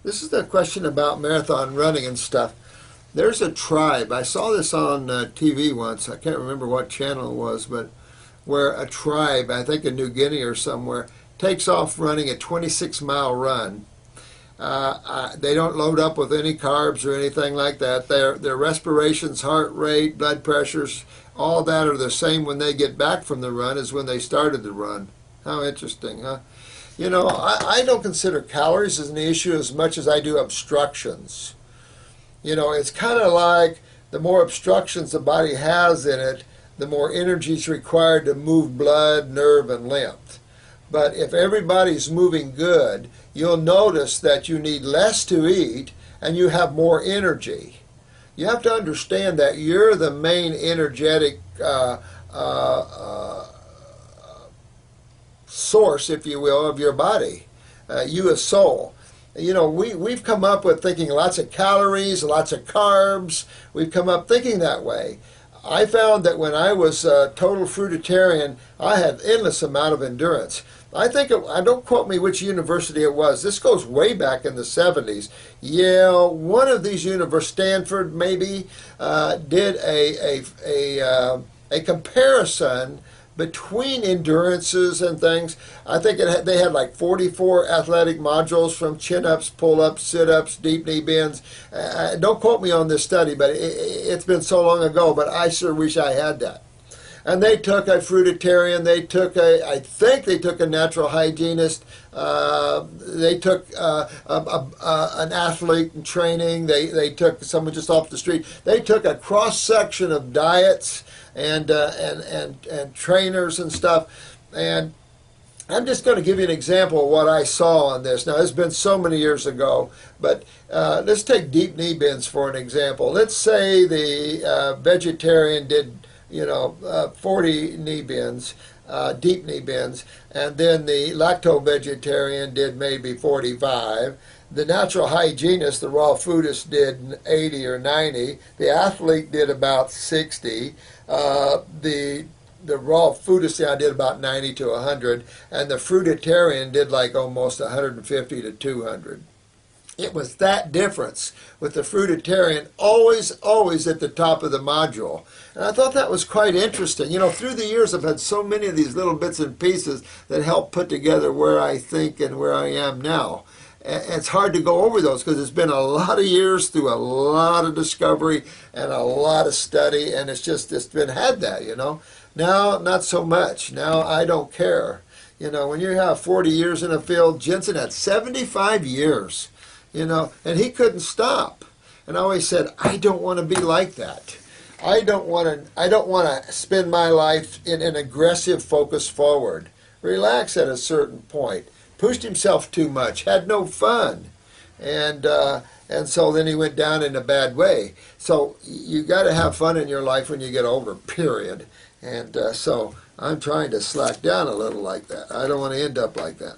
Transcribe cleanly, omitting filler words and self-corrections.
This is the question about marathon running and stuff. There's a tribe. I saw this on TV once. I can't remember what channel it was, but where a tribe, I think in New Guinea or somewhere, takes off running a 26-mile run. They don't load up with any carbs or anything like that. Their respirations, heart rate, blood pressures, all that are the same when they get back from the run as when they started the run. How interesting, huh? You know, I don't consider calories as an issue as much as I do obstructions. You know, it's kind of like the more obstructions the body has in it, the more energy is required to move blood, nerve, and lymph. But if everybody's moving good, you'll notice that you need less to eat and you have more energy. You have to understand that you're the main energetic source, if you will, of your body. You as soul. You know, we've come up with thinking lots of calories, lots of carbs. We've come up thinking that way. I found that when I was a total fruitarian, I had endless amount of endurance. I think, don't quote me which university it was. This goes way back in the 70s. Yale, one of these universities, Stanford maybe, did a comparison between endurances and things. I think they had like 44 athletic modules from chin-ups, pull-ups, sit-ups, deep knee bends. Don't quote me on this study, but it's been so long ago, but I sure wish I had that. And they took a fruitarian, I think they took a natural hygienist, they took an athlete in training, they took someone just off the street. They took a cross-section of diets and trainers and stuff. And I'm just going to give you an example of what I saw on this. Now, it's been so many years ago, but let's take deep knee bends for an example. Let's say the vegetarian did 40 knee bends, deep knee bends, and then the lacto-vegetarian did maybe 45. The natural hygienist, the raw foodist, did 80 or 90. The athlete did about 60. The raw foodist did about 90 to 100, and the fruitarian did like almost 150 to 200. It was that difference with the fruitarian always at the top of the module. And I thought that was quite interesting. You know, through the years I've had so many of these little bits and pieces that help put together where I think and where I am now. And it's hard to go over those because it's been a lot of years through a lot of discovery and a lot of study, and it's been had that, you know. Now, not so much. Now I don't care. You know, when you have 40 years in a field, Jensen had 75 years. You know, and he couldn't stop. And I always said, I don't want to be like that. I don't want to spend my life in an aggressive focus forward. Relax at a certain point. Pushed himself too much. Had no fun. And so then he went down in a bad way. So you got to have fun in your life when you get older, period. And so I'm trying to slack down a little like that. I don't want to end up like that.